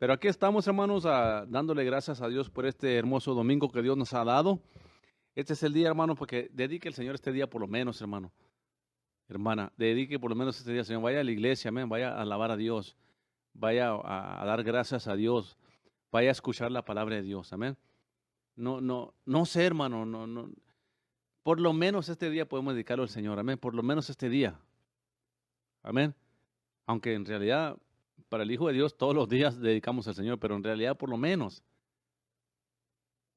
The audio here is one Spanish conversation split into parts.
Pero aquí estamos, hermanos, dándole gracias a Dios por este hermoso domingo que Dios nos ha dado. Este es el día, hermano, porque dedique el Señor este día por lo menos, hermano. Hermana, dedique por lo menos este día, Señor. Vaya a la iglesia, amén. Vaya a alabar a Dios. Vaya a dar gracias a Dios. Vaya a escuchar la palabra de Dios, amén. No sé, hermano, no. Por lo menos este día podemos dedicarlo al Señor, amén. Por lo menos este día, amén. Aunque en realidad, para el Hijo de Dios, todos los días dedicamos al Señor, pero en realidad por lo menos,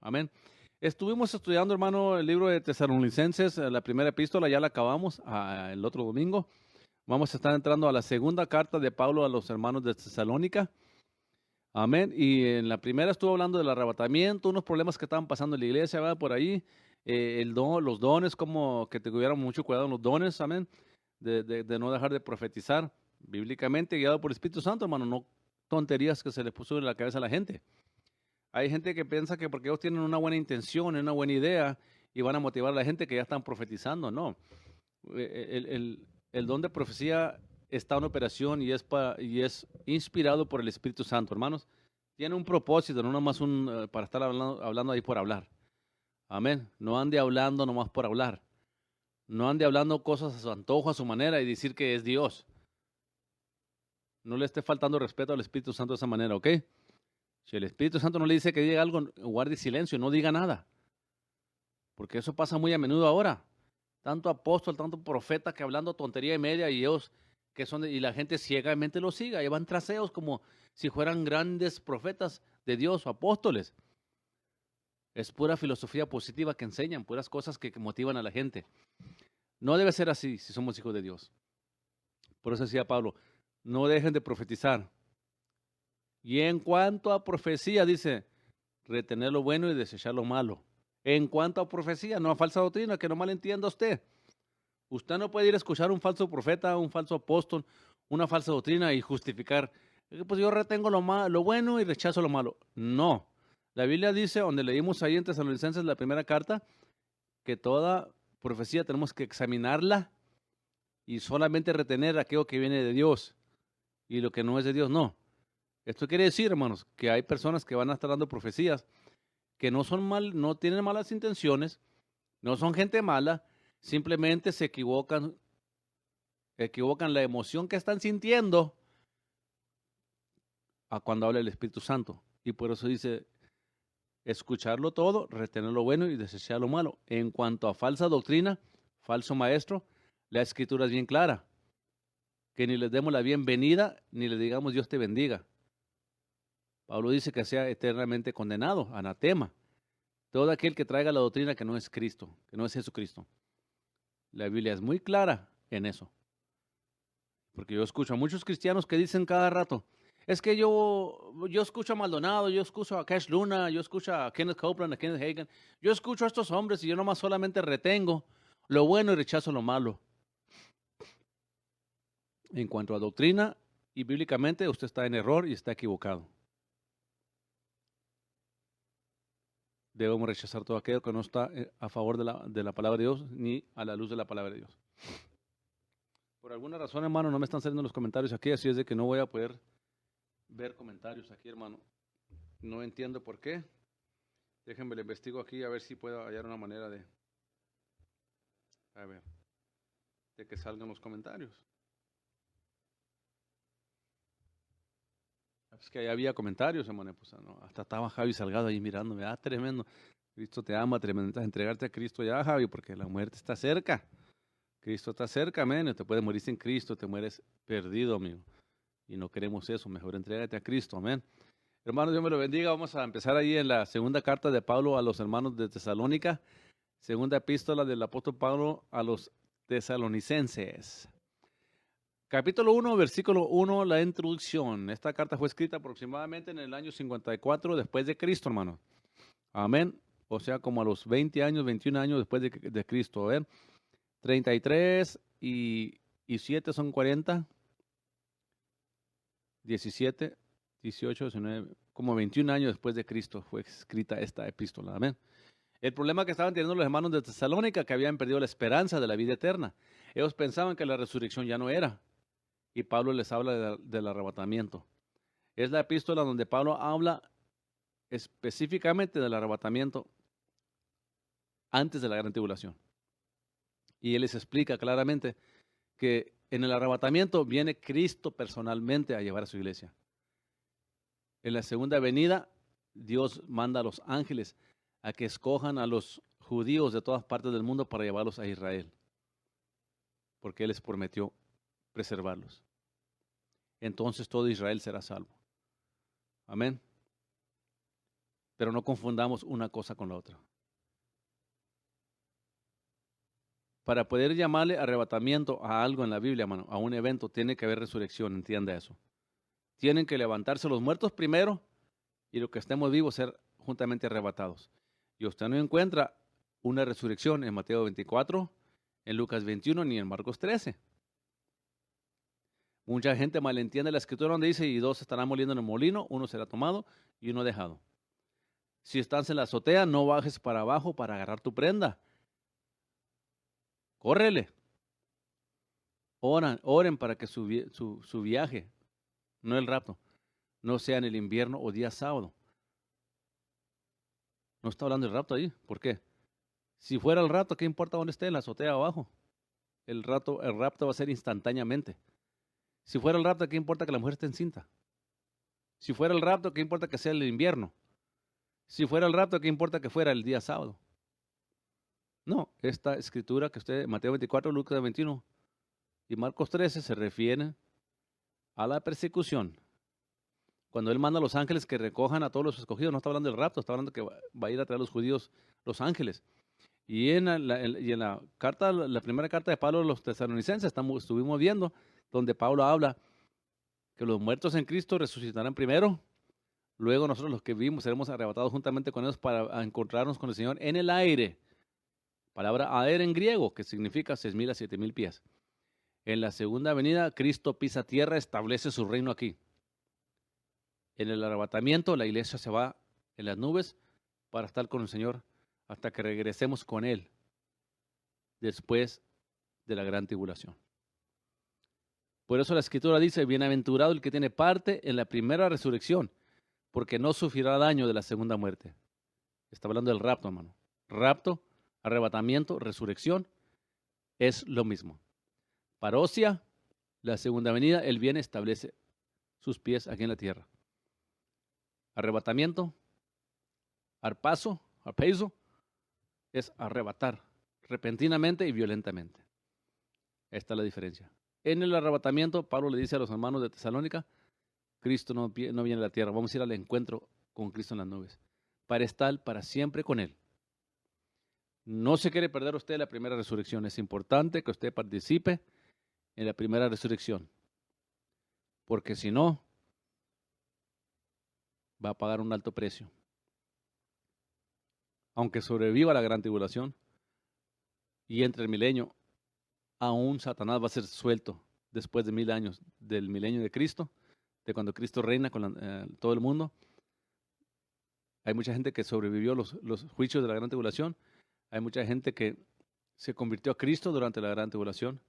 amén. Estuvimos estudiando, hermano, el libro de Tesalonicenses, la primera epístola, ya la acabamos el otro domingo. Vamos a estar entrando a la segunda carta de Pablo a los hermanos de Tesalónica. Amén. Y en la primera estuvo hablando del arrebatamiento, unos problemas que estaban pasando en la iglesia, ¿verdad? Por ahí, los dones, como que tuviéramos mucho cuidado en los dones, amén. De no dejar de profetizar bíblicamente, guiado por el Espíritu Santo, hermano, no tonterías que se les puso en la cabeza a la gente. Hay gente que piensa que porque ellos tienen una buena intención, una buena idea, y van a motivar a la gente que ya están profetizando, no. El don de profecía está en operación y es inspirado por el Espíritu Santo, hermanos. Tiene un propósito, no nomás para estar hablando ahí por hablar. Amén. No ande hablando nomás por hablar. No ande hablando cosas a su antojo, a su manera y decir que es Dios. No le esté faltando respeto al Espíritu Santo de esa manera, ¿ok? Si el Espíritu Santo no le dice que diga algo, guarde silencio, no diga nada. Porque eso pasa muy a menudo ahora. Tanto apóstol, tanto profeta que hablando tontería y media y ellos y la gente ciegamente lo siga. Y van tras ellos como si fueran grandes profetas de Dios o apóstoles. Es pura filosofía positiva que enseñan, puras cosas que motivan a la gente. No debe ser así si somos hijos de Dios. Por eso decía Pablo, no dejen de profetizar. Y en cuanto a profecía, dice, retener lo bueno y desechar lo malo. En cuanto a profecía, no a falsa doctrina, que no malentienda usted. Usted no puede ir a escuchar a un falso profeta, un falso apóstol, una falsa doctrina y justificar, pues yo retengo lo bueno y rechazo lo malo. No. La Biblia dice, donde leímos ahí en Tesalonicenses la primera carta, que toda profecía tenemos que examinarla y solamente retener aquello que viene de Dios y lo que no es de Dios, no. Esto quiere decir, hermanos, que hay personas que van a estar dando profecías que no tienen malas intenciones, no son gente mala, simplemente se equivocan la emoción que están sintiendo a cuando habla el Espíritu Santo. Y por eso dice, escucharlo todo, retener lo bueno y desechar lo malo. En cuanto a falsa doctrina, falso maestro, la Escritura es bien clara, que ni les demos la bienvenida, ni le digamos Dios te bendiga. Pablo dice que sea eternamente condenado, anatema. Todo aquel que traiga la doctrina que no es Cristo, que no es Jesucristo. La Biblia es muy clara en eso. Porque yo escucho a muchos cristianos que dicen cada rato, es que yo escucho a Maldonado, yo escucho a Cash Luna, yo escucho a Kenneth Copeland, a Kenneth Hagin, yo escucho a estos hombres y yo nomás solamente retengo lo bueno y rechazo lo malo. En cuanto a doctrina y bíblicamente, usted está en error y está equivocado. Debemos rechazar todo aquello que no está a favor de la palabra de Dios ni a la luz de la palabra de Dios. Por alguna razón, hermano, no me están saliendo los comentarios aquí, así es de que no voy a poder ver comentarios aquí, hermano. No entiendo por qué. Déjenme le investigo aquí a ver si puedo hallar una manera de que salgan los comentarios. Es que ahí había comentarios, hermano. Pues, no, hasta estaba Javi Salgado ahí mirándome. Tremendo. Cristo te ama, tremendo. Entregarte a Cristo ya, Javi, porque la muerte está cerca. Cristo está cerca, amén. Te puedes morir sin Cristo, te mueres perdido, amigo. Y no queremos eso. Mejor entrégate a Cristo, amén. Hermanos, Dios me lo bendiga. Vamos a empezar ahí en la segunda carta de Pablo a los hermanos de Tesalónica. Segunda epístola del apóstol Pablo a los tesalonicenses. Capítulo 1, versículo 1, la introducción. Esta carta fue escrita aproximadamente en el año 54 después de Cristo, hermano. Amén. O sea, como a los 20 años, 21 años después de Cristo. 33 y 7 son 40. 17, 18, 19, como 21 años después de Cristo fue escrita esta epístola. Amén. El problema que estaban teniendo los hermanos de Tesalónica, que habían perdido la esperanza de la vida eterna. Ellos pensaban que la resurrección ya no era. Y Pablo les habla del arrebatamiento. Es la epístola donde Pablo habla específicamente del arrebatamiento antes de la gran tribulación. Y él les explica claramente que en el arrebatamiento viene Cristo personalmente a llevar a su iglesia. En la segunda venida, Dios manda a los ángeles a que escojan a los judíos de todas partes del mundo para llevarlos a Israel, porque Él les prometió preservarlos. Entonces todo Israel será salvo. Amén. Pero no confundamos una cosa con la otra. Para poder llamarle arrebatamiento a algo en la Biblia, hermano, a un evento, tiene que haber resurrección, entienda eso. Tienen que levantarse los muertos primero y los que estemos vivos ser juntamente arrebatados. Y usted no encuentra una resurrección en Mateo 24, en Lucas 21, ni en Marcos 13. Mucha gente malentiende la escritura donde dice, y dos estarán moliendo en el molino, uno será tomado y uno dejado. Si estás en la azotea, no bajes para abajo para agarrar tu prenda. Córrele. Oren para que su viaje, no el rapto, no sea en el invierno o día sábado. No está hablando del rapto ahí. ¿Por qué? Si fuera el rapto, ¿qué importa dónde esté? En la azotea abajo. El rapto va a ser instantáneamente. Si fuera el rapto, ¿qué importa que la mujer esté encinta? Si fuera el rapto, ¿qué importa que sea el invierno? Si fuera el rapto, ¿qué importa que fuera el día sábado? No, esta escritura que usted, Mateo 24, Lucas 21 y Marcos 13, se refiere a la persecución. Cuando Él manda a los ángeles que recojan a todos los escogidos, no está hablando del rapto, está hablando que va a ir a traer a los judíos los ángeles. Y en la carta, la primera carta de Pablo a los tesalonicenses, estuvimos viendo, donde Pablo habla que los muertos en Cristo resucitarán primero, luego nosotros los que vivimos seremos arrebatados juntamente con ellos para encontrarnos con el Señor en el aire. Palabra aer en griego, que significa 6,000 a 7,000 pies. En la segunda venida, Cristo pisa tierra, establece su reino aquí. En el arrebatamiento, la iglesia se va en las nubes para estar con el Señor hasta que regresemos con Él después de la gran tribulación. Por eso la Escritura dice, bienaventurado el que tiene parte en la primera resurrección, porque no sufrirá daño de la segunda muerte. Está hablando del rapto, hermano. Rapto, arrebatamiento, resurrección, es lo mismo. Parousia, la segunda venida, Él viene, establece sus pies aquí en la tierra. Arrebatamiento, arpazo, es arrebatar repentinamente y violentamente. Esta es la diferencia. En el arrebatamiento, Pablo le dice a los hermanos de Tesalónica, Cristo no viene a la tierra, vamos a ir al encuentro con Cristo en las nubes, para estar para siempre con Él. No se quiere perder usted la primera resurrección, es importante que usted participe en la primera resurrección, porque si no, va a pagar un alto precio. Aunque sobreviva la gran tribulación y entre el milenio, aún Satanás va a ser suelto después de 1000 años del milenio de Cristo, de cuando Cristo reina con todo el mundo. Hay mucha gente que sobrevivió los juicios de la gran tribulación. Hay mucha gente que se convirtió a Cristo durante la gran tribulación.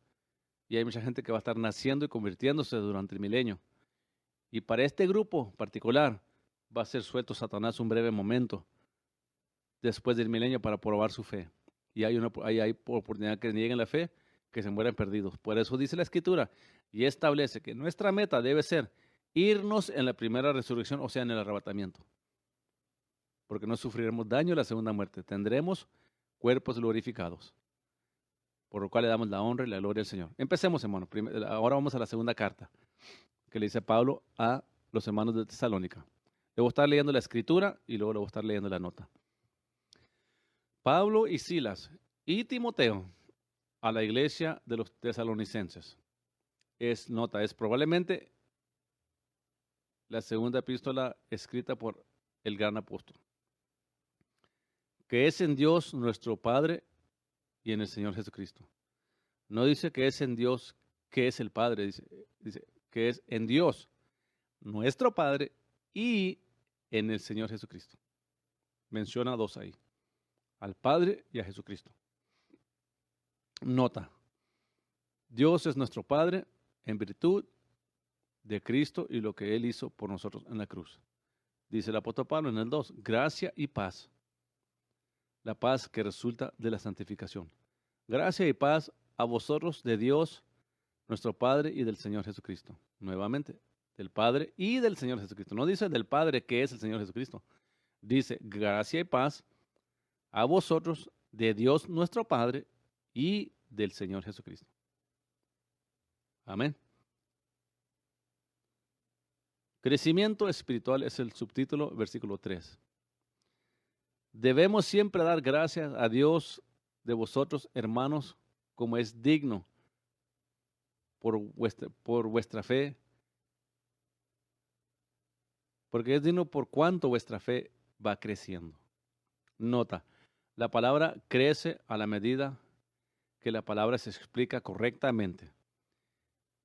Y hay mucha gente que va a estar naciendo y convirtiéndose durante el milenio. Y para este grupo particular va a ser suelto Satanás un breve momento después del milenio para probar su fe. Y hay oportunidad que nieguen la fe, que se mueran perdidos. Por eso dice la Escritura y establece que nuestra meta debe ser irnos en la primera resurrección, o sea, en el arrebatamiento. Porque no sufriremos daño en la segunda muerte. Tendremos cuerpos glorificados. Por lo cual le damos la honra y la gloria al Señor. Empecemos, hermano. Ahora vamos a la segunda carta que le dice Pablo a los hermanos de Tesalónica. Le voy a estar leyendo la escritura y luego le voy a estar leyendo la nota. Pablo y Silas y Timoteo a la iglesia de los tesalonicenses. Es probablemente la segunda epístola escrita por el gran apóstol. Que es en Dios nuestro Padre y en el Señor Jesucristo. No dice que es en Dios, que es el Padre, dice que es en Dios nuestro Padre y en el Señor Jesucristo. Menciona dos ahí, al Padre y a Jesucristo. Nota, Dios es nuestro Padre en virtud de Cristo y lo que Él hizo por nosotros en la cruz. Dice el apóstol Pablo en el 2, gracia y paz. La paz que resulta de la santificación. Gracia y paz a vosotros de Dios, nuestro Padre y del Señor Jesucristo. Nuevamente, del Padre y del Señor Jesucristo. No dice del Padre que es el Señor Jesucristo. Dice gracia y paz a vosotros de Dios nuestro Padre y del Señor Jesucristo. Amén. Crecimiento espiritual es el subtítulo, versículo 3. Debemos siempre dar gracias a Dios de vosotros, hermanos, como es digno por vuestra fe, porque es digno por cuanto vuestra fe va creciendo. Nota, la palabra crece a la medida que la palabra se explica correctamente.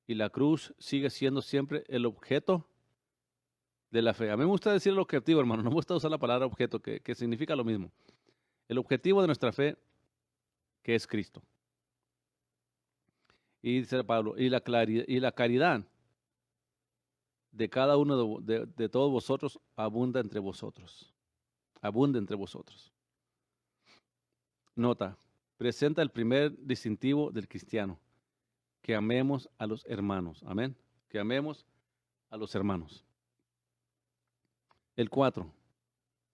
Y la cruz sigue siendo siempre el objeto de la fe. A mí me gusta decir el objetivo, hermano. No me gusta usar la palabra objeto, que significa lo mismo. El objetivo de nuestra fe, que es Cristo. Y dice Pablo, y la caridad de cada uno de todos vosotros abunda entre vosotros. Abunda entre vosotros. Nota, presenta el primer distintivo del cristiano. Que amemos a los hermanos. Amén. Que amemos a los hermanos. El 4,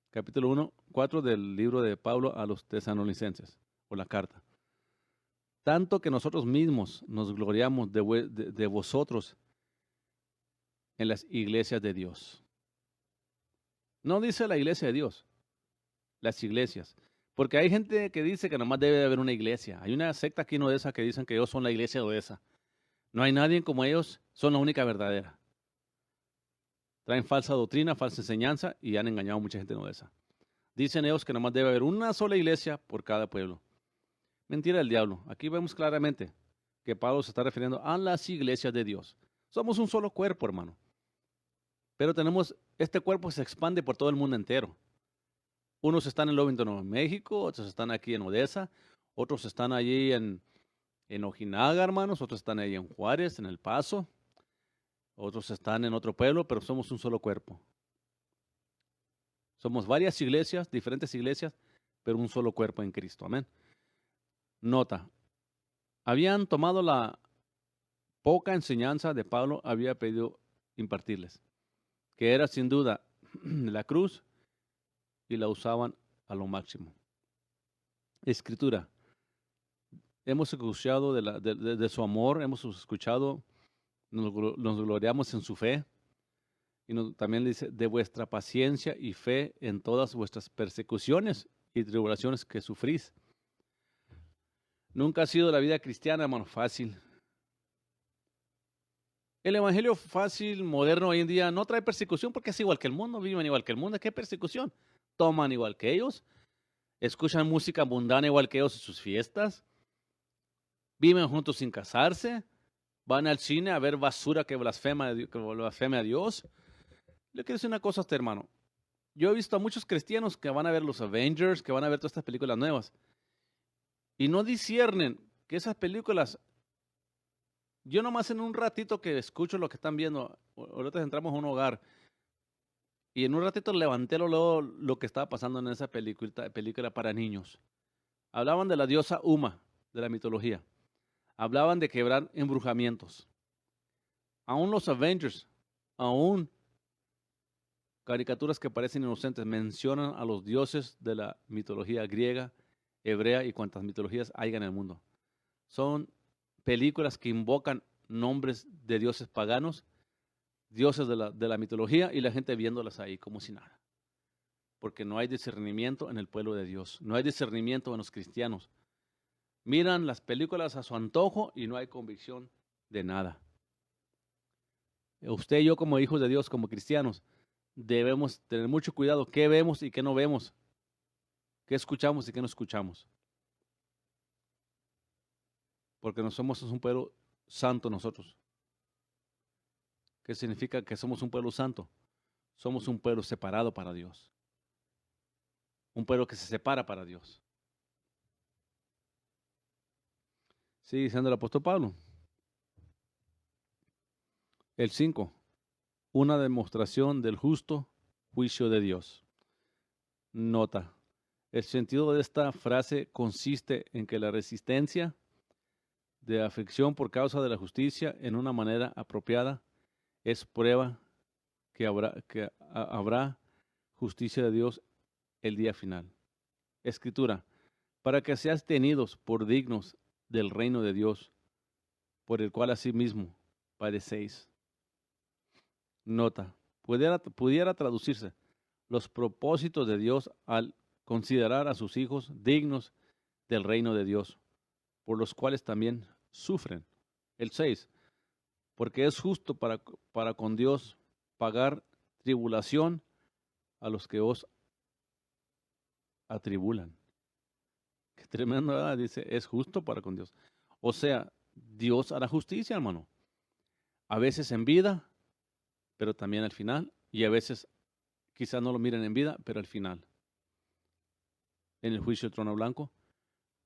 capítulo 1, 4 del libro de Pablo a los tesalonicenses, o la carta. Tanto que nosotros mismos nos gloriamos de vosotros en las iglesias de Dios. No dice la iglesia de Dios, las iglesias. Porque hay gente que dice que nomás debe de haber una iglesia. Hay una secta aquí en Odessa que dicen que ellos son la iglesia de Odessa. No hay nadie como ellos, son la única verdadera. Traen falsa doctrina, falsa enseñanza y han engañado a mucha gente en Odessa. Dicen ellos que nomás debe haber una sola iglesia por cada pueblo. Mentira del diablo. Aquí vemos claramente que Pablo se está refiriendo a las iglesias de Dios. Somos un solo cuerpo, hermano. Pero este cuerpo se expande por todo el mundo entero. Unos están en Lovington, Nuevo México, otros están aquí en Odessa, otros están allí en Ojinaga, hermanos, otros están ahí en Juárez, en El Paso, otros están en otro pueblo, pero somos un solo cuerpo. Somos varias iglesias, diferentes iglesias, pero un solo cuerpo en Cristo. Amén. Nota, habían tomado la poca enseñanza de Pablo, había pedido impartirles, que era sin duda la cruz, y la usaban a lo máximo. Escritura. Hemos escuchado de su amor, hemos escuchado, nos gloriamos en su fe, y también dice, de vuestra paciencia y fe en todas vuestras persecuciones y tribulaciones que sufrís. Nunca ha sido la vida cristiana, hermano, fácil. El evangelio fácil, moderno hoy en día, no trae persecución porque es igual que el mundo, viven igual que el mundo. ¿Qué persecución? Toman igual que ellos, escuchan música mundana igual que ellos en sus fiestas, viven juntos sin casarse, van al cine a ver basura que blasfema a Dios. Le quiero decir una cosa a usted, hermano. Yo he visto a muchos cristianos que van a ver los Avengers, que van a ver todas estas películas nuevas, y no disciernen que esas películas, yo nomás en un ratito que escucho lo que están viendo, ahorita entramos a un hogar, y en un ratito levanté lo que estaba pasando en esa película para niños. Hablaban de la diosa Uma, de la mitología. Hablaban de quebrar embrujamientos. Aún los Avengers, aún caricaturas que parecen inocentes, mencionan a los dioses de la mitología griega, hebrea y cuantas mitologías hay en el mundo. Son películas que invocan nombres de dioses paganos, dioses de la mitología, y la gente viéndolas ahí como si nada. Porque no hay discernimiento en el pueblo de Dios, no hay discernimiento en los cristianos. Miran las películas a su antojo y no hay convicción de nada. Usted y yo como hijos de Dios, como cristianos, debemos tener mucho cuidado qué vemos y qué no vemos, qué escuchamos y qué no escuchamos. Porque no somos un pueblo santo nosotros. ¿Qué significa que somos un pueblo santo? Somos un pueblo separado para Dios. Un pueblo que se separa para Dios. Sigue diciendo el apóstol Pablo. El 5. Una demostración del justo juicio de Dios. Nota. El sentido de esta frase consiste en que la resistencia de aflicción por causa de la justicia en una manera apropiada es prueba que habrá justicia de Dios el día final. Escritura, para que seas tenidos por dignos del reino de Dios, por el cual asimismo padecéis. Nota, pudiera traducirse los propósitos de Dios al considerar a sus hijos dignos del reino de Dios, por los cuales también sufren. El 6, porque es justo para con Dios pagar tribulación a los que os atribulan. Qué tremendo, ¿verdad? Dice, es justo para con Dios. O sea, Dios hará justicia, hermano. A veces en vida, pero también al final. Y a veces quizás no lo miren en vida, pero al final. En el juicio del trono blanco.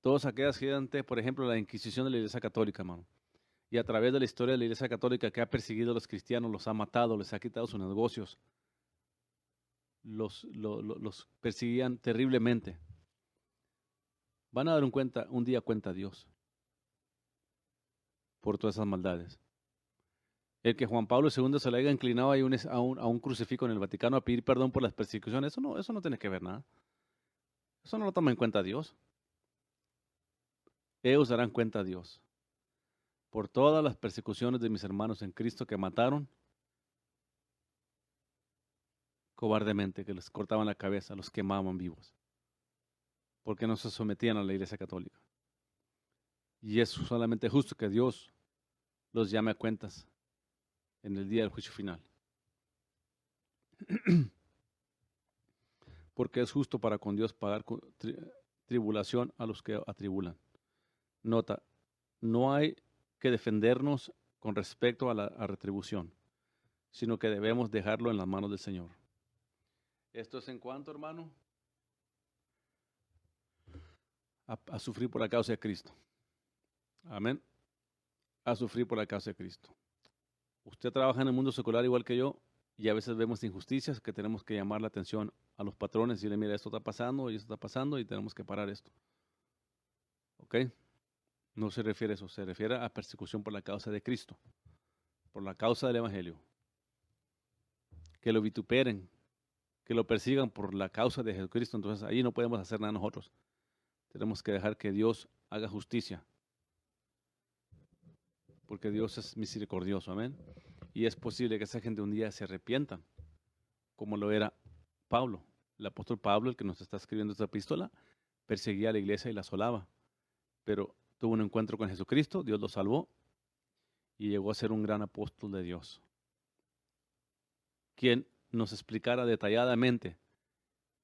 Todas aquellas gente, por ejemplo, la Inquisición de la Iglesia Católica, hermano. Y a través de la historia de la Iglesia Católica que ha perseguido a los cristianos, los ha matado, les ha quitado sus negocios. Los perseguían terriblemente. Van a dar un día cuenta a Dios por todas esas maldades. El que Juan Pablo II se le haya inclinado ahí a un crucifijo en el Vaticano a pedir perdón por las persecuciones, eso no tiene que ver nada. Eso no lo toma en cuenta Dios. Ellos darán cuenta a Dios por todas las persecuciones de mis hermanos en Cristo que mataron cobardemente, que les cortaban la cabeza, los quemaban vivos, porque no se sometían a la Iglesia Católica. Y es solamente justo que Dios los llame a cuentas en el día del juicio final. Porque es justo para con Dios pagar tribulación a los que atribulan. Nota, no hay que defendernos con respecto a la retribución, sino que debemos dejarlo en las manos del Señor. Esto es en cuanto, hermano, a sufrir por la causa de Cristo. Amén. A sufrir por la causa de Cristo. Usted trabaja en el mundo secular igual que yo y a veces vemos injusticias que tenemos que llamar la atención a los patrones y decirle, mira, esto está pasando y esto está pasando y tenemos que parar esto. ¿Ok? No se refiere a eso, se refiere a persecución por la causa de Cristo, por la causa del Evangelio. Que lo vituperen, que lo persigan por la causa de Jesucristo, entonces ahí no podemos hacer nada nosotros. Tenemos que dejar que Dios haga justicia, porque Dios es misericordioso, amén. Y es posible que esa gente un día se arrepienta, como lo era Pablo. El apóstol Pablo, el que nos está escribiendo esta epístola, perseguía a la iglesia y la asolaba, pero tuvo un encuentro con Jesucristo, Dios lo salvó y llegó a ser un gran apóstol de Dios, quien nos explicara detalladamente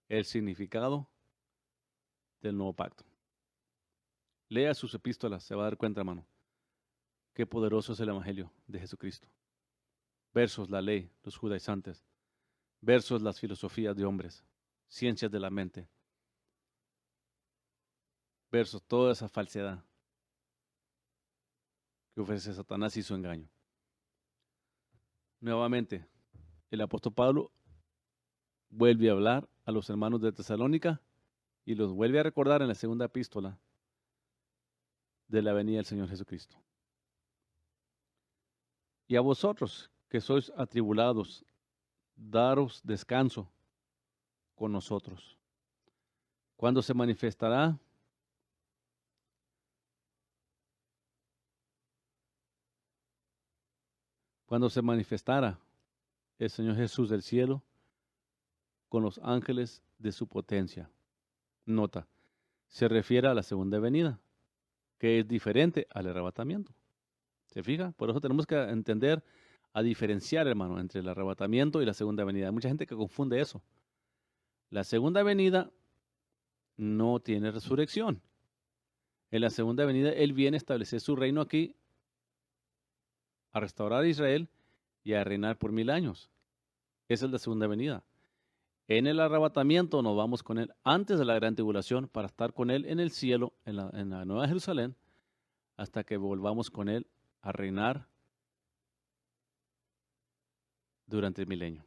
el significado del nuevo pacto. Lea sus epístolas, se va a dar cuenta, hermano, qué poderoso es el Evangelio de Jesucristo. Versos la ley, los judaizantes, versos las filosofías de hombres, ciencias de la mente, versos toda esa falsedad que ofrece Satanás y su engaño. Nuevamente, el apóstol Pablo vuelve a hablar a los hermanos de Tesalónica y los vuelve a recordar en la segunda epístola de la venida del Señor Jesucristo. Y a vosotros que sois atribulados, daros descanso con nosotros. Cuando se manifestara el Señor Jesús del cielo con los ángeles de su potencia. Nota, se refiere a la segunda venida, que es diferente al arrebatamiento. ¿Se fija? Por eso tenemos que entender a diferenciar, hermano, entre el arrebatamiento y la segunda venida. Hay mucha gente que confunde eso. La segunda venida no tiene resurrección. En la segunda venida, Él viene a establecer su reino aquí, a restaurar a Israel y a reinar por 1000 años. Esa es la segunda venida. En el arrebatamiento nos vamos con Él antes de la gran tribulación para estar con Él en el cielo, en la Nueva Jerusalén, hasta que volvamos con Él a reinar durante el milenio.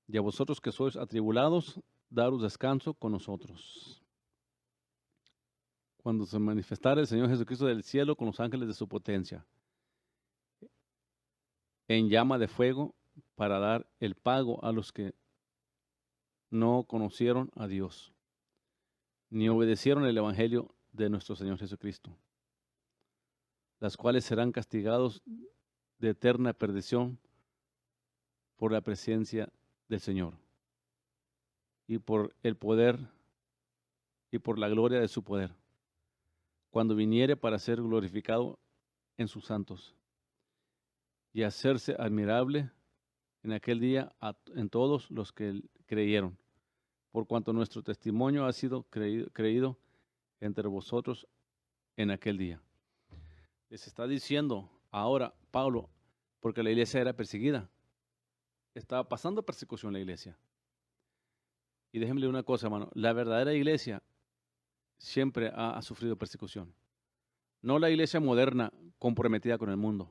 Y a vosotros que sois atribulados, daros descanso con nosotros. Cuando se manifestare el Señor Jesucristo del cielo con los ángeles de su potencia, en llama de fuego, para dar el pago a los que no conocieron a Dios, ni obedecieron el evangelio de nuestro Señor Jesucristo, las cuales serán castigados de eterna perdición por la presencia del Señor y por el poder y por la gloria de su poder, cuando viniere para ser glorificado en sus santos y hacerse admirable en aquel día en todos los que creyeron, por cuanto nuestro testimonio ha sido creído entre vosotros en aquel día. Les está diciendo ahora Pablo, porque la iglesia era perseguida, estaba pasando persecución la iglesia. Y déjenme una cosa, hermano, la verdadera iglesia siempre ha sufrido persecución. No la iglesia moderna comprometida con el mundo,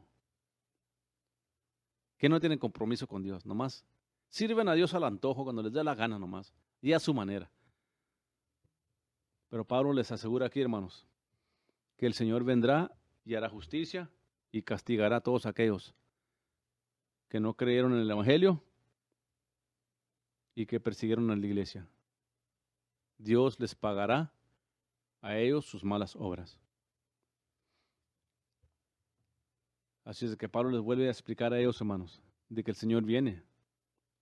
que no tienen compromiso con Dios, nomás sirven a Dios al antojo cuando les da la gana nomás, y a su manera. Pero Pablo les asegura aquí, hermanos, que el Señor vendrá y hará justicia y castigará a todos aquellos que no creyeron en el Evangelio y que persiguieron a la iglesia. Dios les pagará a ellos sus malas obras. Así es que Pablo les vuelve a explicar a ellos, hermanos, de que el Señor viene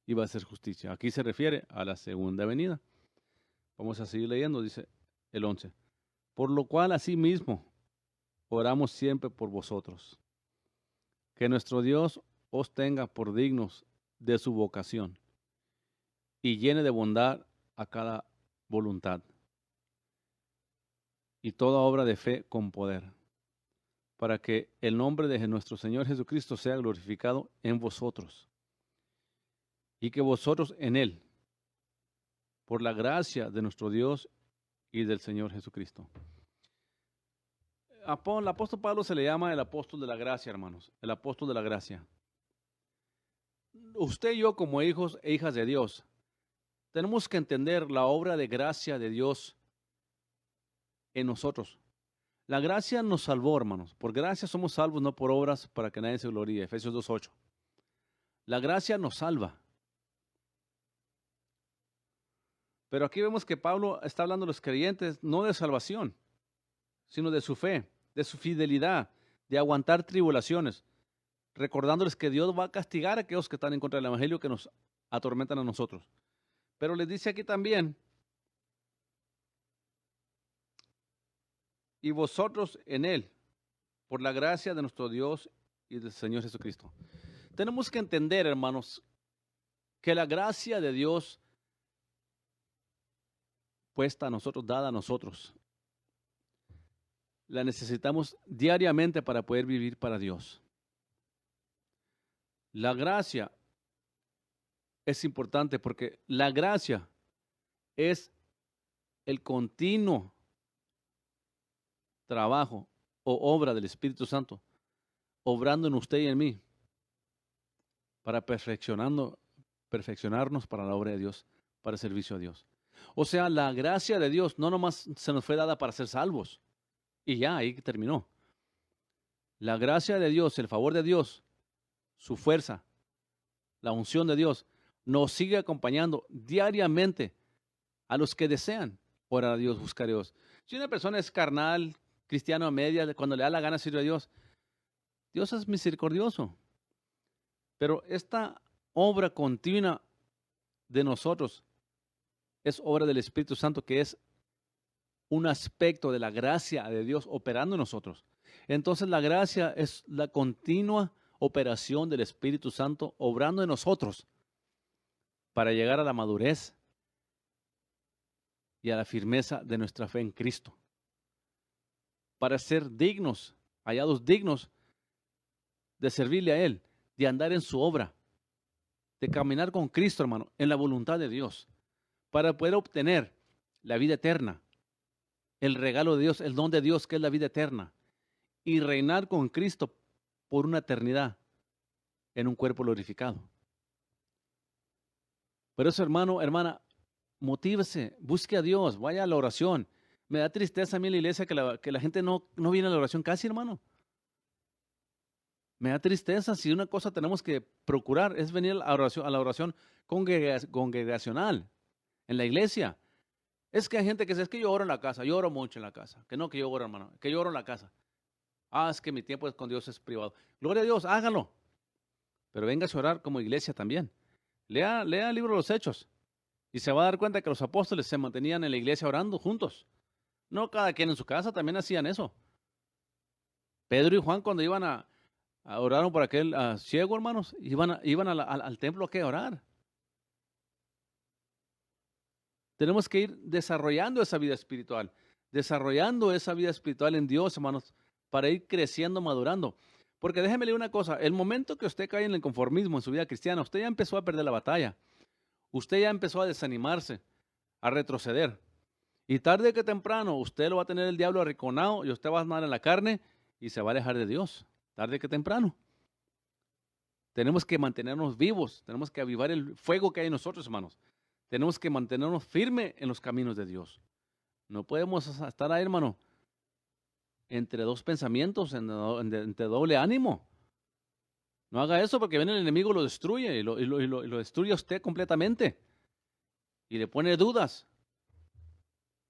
y va a hacer justicia. Aquí se refiere a la segunda venida. Vamos a seguir leyendo, dice el 11. Por lo cual, asimismo, oramos siempre por vosotros, que nuestro Dios os tenga por dignos de su vocación y llene de bondad a cada voluntad y toda obra de fe con poder, para que el nombre de nuestro Señor Jesucristo sea glorificado en vosotros y que vosotros en Él, por la gracia de nuestro Dios y del Señor Jesucristo. Al apóstol Pablo se le llama el apóstol de la gracia, hermanos, el apóstol de la gracia. Usted y yo, como hijos e hijas de Dios, tenemos que entender la obra de gracia de Dios en nosotros. La gracia nos salvó, hermanos. Por gracia somos salvos, no por obras, para que nadie se gloríe. Efesios 2:8. La gracia nos salva. Pero aquí vemos que Pablo está hablando de los creyentes, no de salvación, sino de su fe, de su fidelidad, de aguantar tribulaciones, recordándoles que Dios va a castigar a aquellos que están en contra del Evangelio, que nos atormentan a nosotros. Pero les dice aquí también, y vosotros en Él, por la gracia de nuestro Dios y del Señor Jesucristo. Tenemos que entender, hermanos, que la gracia de Dios puesta a nosotros, dada a nosotros, la necesitamos diariamente para poder vivir para Dios. La gracia es importante porque la gracia es el continuo trabajo o obra del Espíritu Santo obrando en usted y en mí para perfeccionarnos para la obra de Dios, para el servicio a Dios. O sea, la gracia de Dios no nomás se nos fue dada para ser salvos y ya, ahí terminó. La gracia de Dios, el favor de Dios, su fuerza, la unción de Dios, nos sigue acompañando diariamente a los que desean orar a Dios, buscar a Dios. Si una persona es carnal, cristiano a media, cuando le da la gana servir a Dios, Dios es misericordioso. Pero esta obra continua de nosotros es obra del Espíritu Santo, que es un aspecto de la gracia de Dios operando en nosotros. Entonces la gracia es la continua operación del Espíritu Santo obrando en nosotros para llegar a la madurez y a la firmeza de nuestra fe en Cristo. Para ser dignos, hallados dignos de servirle a Él, de andar en su obra, de caminar con Cristo, hermano, en la voluntad de Dios, para poder obtener la vida eterna, el regalo de Dios, el don de Dios, que es la vida eterna, y reinar con Cristo por una eternidad en un cuerpo glorificado. Por eso, hermano, hermana, motívese, busque a Dios, vaya a la oración. Me da tristeza a mí en la iglesia que la gente no viene a la oración casi, hermano. Me da tristeza si una cosa tenemos que procurar es venir a la oración congregacional en la iglesia. Es que hay gente que dice, es que yo oro en la casa, yo oro mucho en la casa. Que no, que yo oro, hermano, que yo oro en la casa. Ah, es que mi tiempo con Dios es privado. Gloria a Dios, hágalo. Pero venga a orar como iglesia también. Lea el libro de los Hechos y se va a dar cuenta que los apóstoles se mantenían en la iglesia orando juntos. No cada quien en su casa, también hacían eso. Pedro y Juan cuando iban a orar por aquel ciego, hermanos, iban al templo a orar. Tenemos que ir desarrollando esa vida espiritual en Dios, hermanos, para ir creciendo, madurando. Porque déjeme leer una cosa, el momento que usted cae en el conformismo en su vida cristiana, usted ya empezó a perder la batalla. Usted ya empezó a desanimarse, a retroceder. Y tarde que temprano, usted lo va a tener el diablo arrinconado y usted va a andar en la carne y se va a alejar de Dios. Tarde que temprano. Tenemos que mantenernos vivos, tenemos que avivar el fuego que hay en nosotros, hermanos. Tenemos que mantenernos firmes en los caminos de Dios. No podemos estar ahí, hermano, entre dos pensamientos, entre doble ánimo. No haga eso porque viene el enemigo, lo destruye y lo destruye a usted completamente. Y le pone dudas.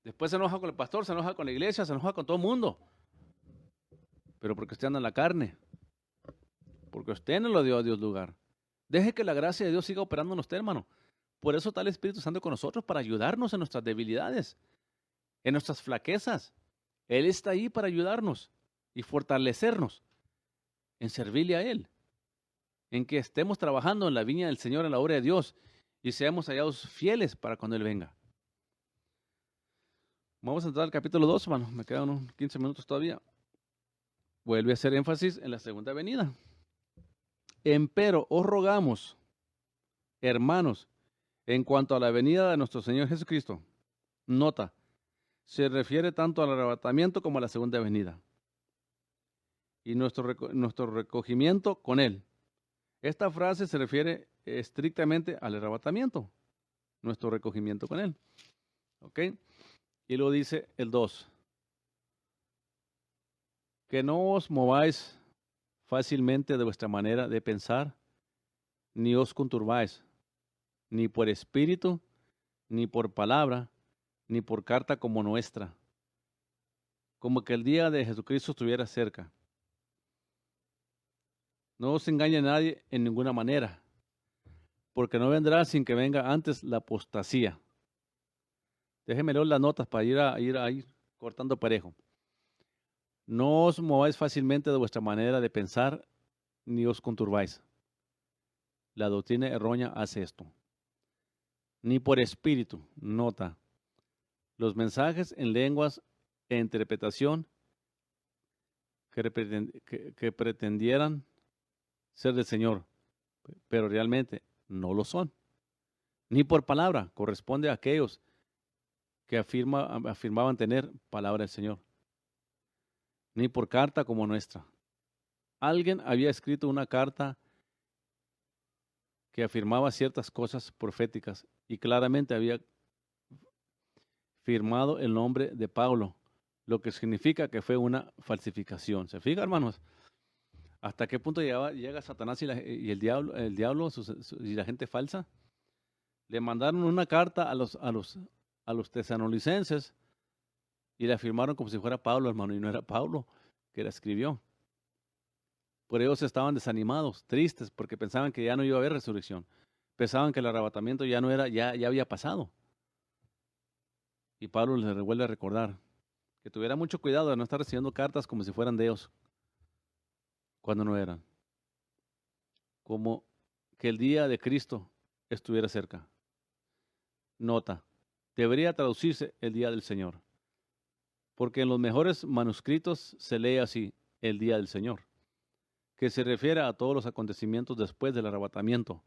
Después se enoja con el pastor, se enoja con la iglesia, se enoja con todo el mundo. Pero porque usted anda en la carne. Porque usted no lo dio a Dios lugar. Deje que la gracia de Dios siga operando en usted, hermano. Por eso está el Espíritu Santo con nosotros, para ayudarnos en nuestras debilidades, en nuestras flaquezas. Él está ahí para ayudarnos y fortalecernos en servirle a Él. En que estemos trabajando en la viña del Señor, en la obra de Dios, y seamos hallados fieles para cuando Él venga. Vamos a entrar al capítulo 2, hermano. Me quedan unos 15 minutos todavía. Vuelve a hacer énfasis en la segunda venida. Empero os rogamos, hermanos, en cuanto a la venida de nuestro Señor Jesucristo. Nota, se refiere tanto al arrebatamiento como a la segunda venida. Y nuestro recogimiento con Él. Esta frase se refiere estrictamente al arrebatamiento, nuestro recogimiento con Él. ¿Ok? Y lo dice el 2. Que no os mováis fácilmente de vuestra manera de pensar, ni os conturbáis, ni por espíritu, ni por palabra, ni por carta como nuestra, como que el día de Jesucristo estuviera cerca. No os engañe nadie en ninguna manera, porque no vendrá sin que venga antes la apostasía. Déjenme leer las notas para ir cortando parejo. No os mováis fácilmente de vuestra manera de pensar, ni os conturbáis. La doctrina errónea hace esto. Ni por espíritu, nota. Los mensajes en lenguas e interpretación que pretendieran ser del Señor, pero realmente no lo son. Ni por palabra, corresponde a aquellos que afirmaban tener palabra del Señor. Ni por carta como nuestra. Alguien había escrito una carta que afirmaba ciertas cosas proféticas y claramente había firmado el nombre de Pablo, lo que significa que fue una falsificación. ¿Se fija, hermanos? ¿Hasta qué punto llega Satanás y el diablo y la gente falsa? Le mandaron una carta a los tesalonicenses y la firmaron como si fuera Pablo, hermano, y no era Pablo que la escribió. Por ellos estaban desanimados, tristes, porque pensaban que ya no iba a haber resurrección. Pensaban que el arrebatamiento ya no era, ya había pasado. Y Pablo les vuelve a recordar que tuviera mucho cuidado de no estar recibiendo cartas como si fueran de ellos, cuando no eran. Como que el día de Cristo estuviera cerca. Nota, debería traducirse el día del Señor, porque en los mejores manuscritos se lee así, el día del Señor, que se refiere a todos los acontecimientos después del arrebatamiento.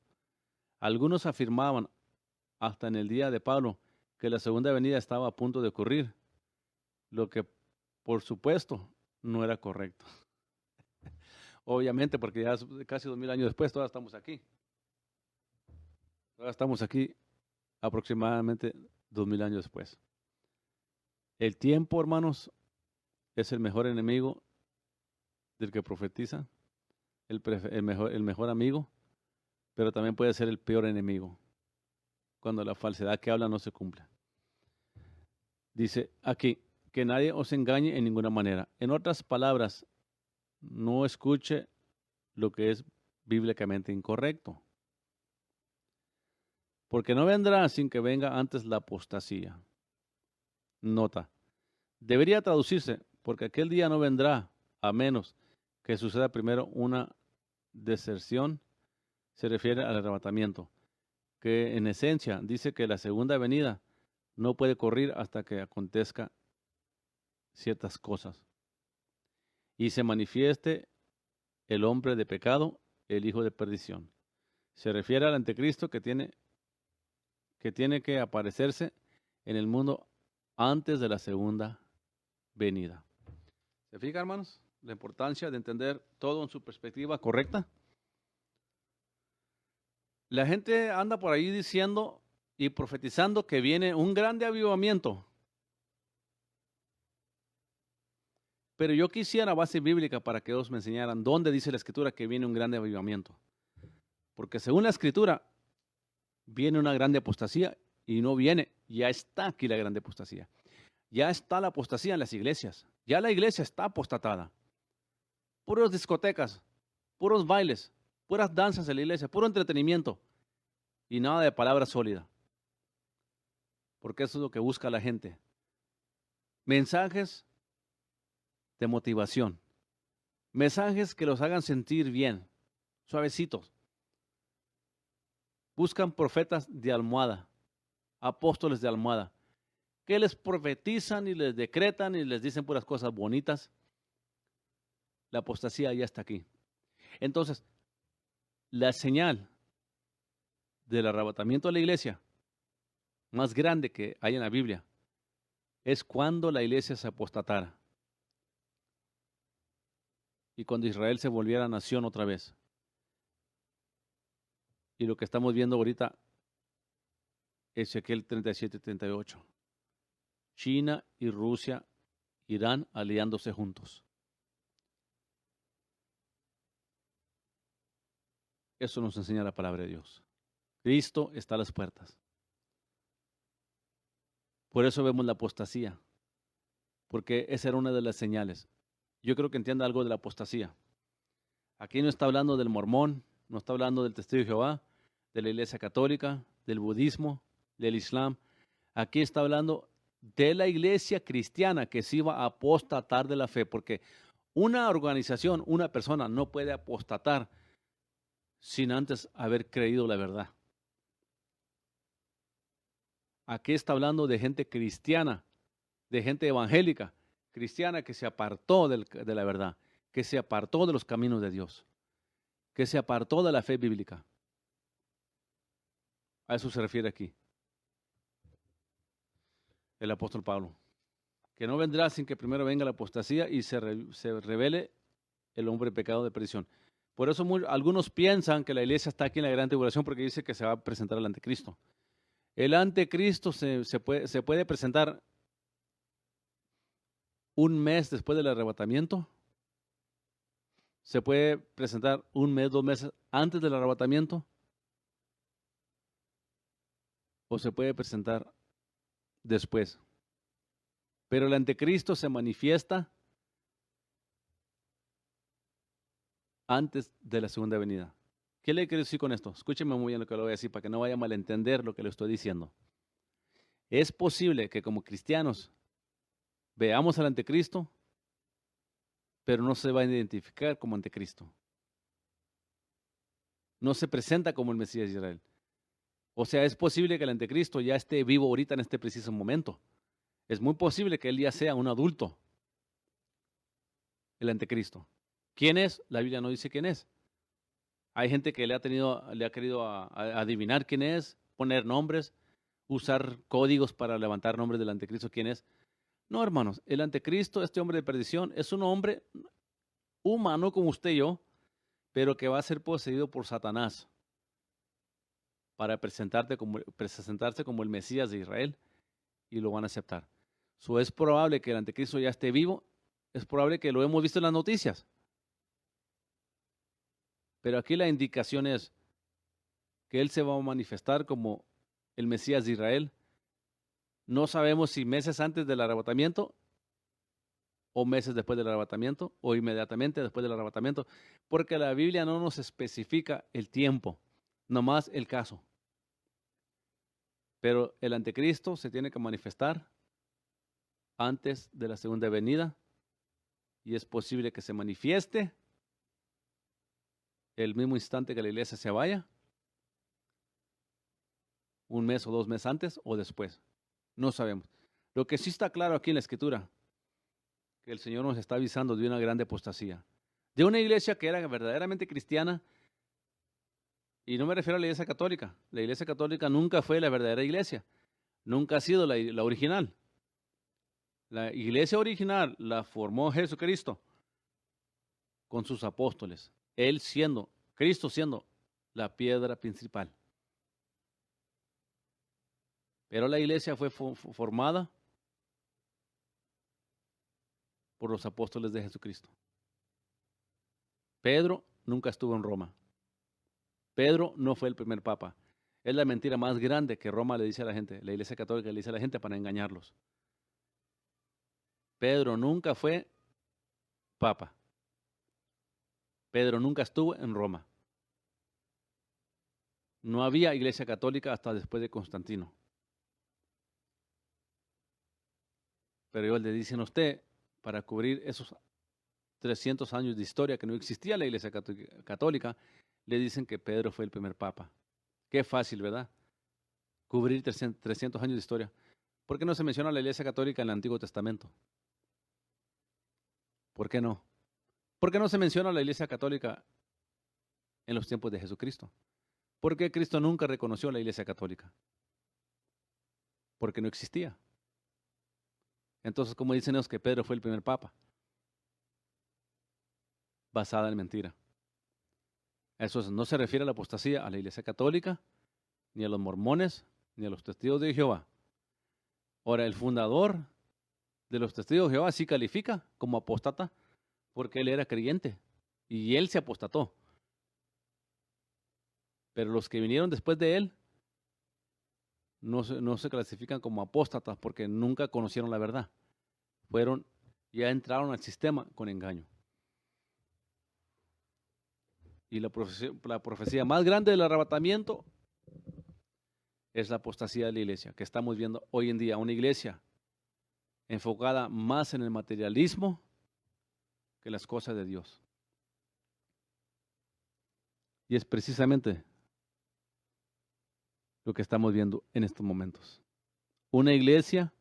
Algunos afirmaban, hasta en el día de Pablo, que la segunda venida estaba a punto de ocurrir, lo que por supuesto no era correcto. Obviamente, porque ya casi 2000 años después, todavía estamos aquí. Todavía estamos aquí aproximadamente 2000 años después. El tiempo, hermanos, es el mejor enemigo del que profetiza, el mejor amigo, pero también puede ser el peor enemigo cuando la falsedad que habla no se cumple. Dice aquí, que nadie os engañe en ninguna manera. En otras palabras, no escuche lo que es bíblicamente incorrecto, porque no vendrá sin que venga antes la apostasía. Nota, debería traducirse, porque aquel día no vendrá a menos que suceda primero una deserción. Se refiere al arrebatamiento, que en esencia dice que la segunda venida no puede correr hasta que acontezca ciertas cosas y se manifieste el hombre de pecado, el hijo de perdición. Se refiere al anticristo que tiene que aparecerse en el mundo antes de la segunda venida. ¿Se fijan, hermanos? La importancia de entender todo en su perspectiva correcta. La gente anda por ahí diciendo y profetizando que viene un grande avivamiento. Pero yo quisiera base bíblica para que ellos me enseñaran dónde dice la escritura que viene un grande avivamiento. Porque según la escritura, viene una grande apostasía y no viene. Ya está aquí la grande apostasía. Ya está la apostasía en las iglesias. Ya la iglesia está apostatada. Puras discotecas, puros bailes, puras danzas en la iglesia, puro entretenimiento y nada de palabra sólida. Porque eso es lo que busca la gente. Mensajes de motivación. Mensajes que los hagan sentir bien, suavecitos. Buscan profetas de almohada, apóstoles de almohada, que les profetizan y les decretan y les dicen puras cosas bonitas. La apostasía ya está aquí. Entonces, la señal del arrebatamiento de la iglesia más grande que hay en la Biblia es cuando la iglesia se apostatara y cuando Israel se volviera nación otra vez. Y lo que estamos viendo ahorita es Ezequiel 37-38. China y Rusia irán aliándose juntos. Eso nos enseña la palabra de Dios. Cristo está a las puertas. Por eso vemos la apostasía, porque esa era una de las señales. Yo creo que entienda algo de la apostasía. Aquí no está hablando del mormón, no está hablando del testigo de Jehová, de la iglesia católica, del budismo, del islam. Aquí está hablando de la iglesia cristiana que se iba a apostatar de la fe, porque una organización, una persona no puede apostatar sin antes haber creído la verdad. Aquí está hablando de gente cristiana, de gente evangélica, cristiana que se apartó de la verdad, que se apartó de los caminos de Dios, que se apartó de la fe bíblica. A eso se refiere aquí el apóstol Pablo. Que no vendrá sin que primero venga la apostasía y se revele el hombre pecado de perdición. Por eso algunos piensan que la iglesia está aquí en la gran tribulación porque dice que se va a presentar el anticristo. El anticristo se puede presentar un mes después del arrebatamiento. Se puede presentar un mes, 2 meses antes del arrebatamiento. O se puede presentar después. Pero el anticristo se manifiesta antes de la segunda venida. ¿Qué le quiero decir con esto? Escúcheme muy bien lo que le voy a decir para que no vaya a malentender lo que le estoy diciendo. Es posible que como cristianos veamos al anticristo, pero no se va a identificar como anticristo. No se presenta como el Mesías de Israel. O sea, es posible que el anticristo ya esté vivo ahorita en este preciso momento. Es muy posible que él ya sea un adulto, el anticristo. ¿Quién es? La Biblia no dice quién es. Hay gente que le ha querido adivinar quién es, poner nombres, usar códigos para levantar nombres del anticristo, quién es. No, hermanos, el anticristo, este hombre de perdición, es un hombre humano como usted y yo, pero que va a ser poseído por Satanás para presentarse como el Mesías de Israel y lo van a aceptar. Es probable que el anticristo ya esté vivo, es probable que lo hemos visto en las noticias, pero aquí la indicación es que él se va a manifestar como el Mesías de Israel. No sabemos si meses antes del arrebatamiento o meses después del arrebatamiento o inmediatamente después del arrebatamiento, porque la Biblia no nos especifica el tiempo, nomás el caso. Pero el anticristo se tiene que manifestar antes de la segunda venida y es posible que se manifieste el mismo instante que la iglesia se vaya, un mes o 2 meses antes o después. No sabemos. Lo que sí está claro aquí en la Escritura, que el Señor nos está avisando de una gran apostasía, de una iglesia que era verdaderamente cristiana, y no me refiero a la iglesia católica. La iglesia católica nunca fue la verdadera iglesia, nunca ha sido la original. La iglesia original la formó Jesucristo con sus apóstoles, Cristo siendo la piedra principal. Pero la iglesia fue formada por los apóstoles de Jesucristo. Pedro nunca estuvo en Roma. Pedro no fue el primer papa. Es la mentira más grande que Roma le dice a la gente, la iglesia católica le dice a la gente para engañarlos. Pedro nunca fue papa. Pedro nunca estuvo en Roma. No había iglesia católica hasta después de Constantino. Pero ellos le dicen a usted, para cubrir esos 300 años de historia que no existía la iglesia católica, le dicen que Pedro fue el primer papa. Qué fácil, ¿verdad? Cubrir 300 años de historia. ¿Por qué no se menciona la iglesia católica en el Antiguo Testamento? ¿Por qué no? ¿Por qué no se menciona la iglesia católica en los tiempos de Jesucristo? ¿Por qué Cristo nunca reconoció la iglesia católica? Porque no existía. Entonces, ¿cómo dicen ellos que Pedro fue el primer papa? Basada en mentira. Eso no se refiere a la apostasía a la iglesia católica, ni a los mormones, ni a los testigos de Jehová. Ahora, el fundador de los testigos de Jehová sí califica como apóstata porque él era creyente y él se apostató. Pero los que vinieron después de él no se clasifican como apóstatas porque nunca conocieron la verdad. Ya entraron al sistema con engaño. Y la profecía más grande del arrebatamiento es la apostasía de la iglesia, que estamos viendo hoy en día, una iglesia enfocada más en el materialismo que las cosas de Dios. Y es precisamente lo que estamos viendo en estos momentos. Una iglesia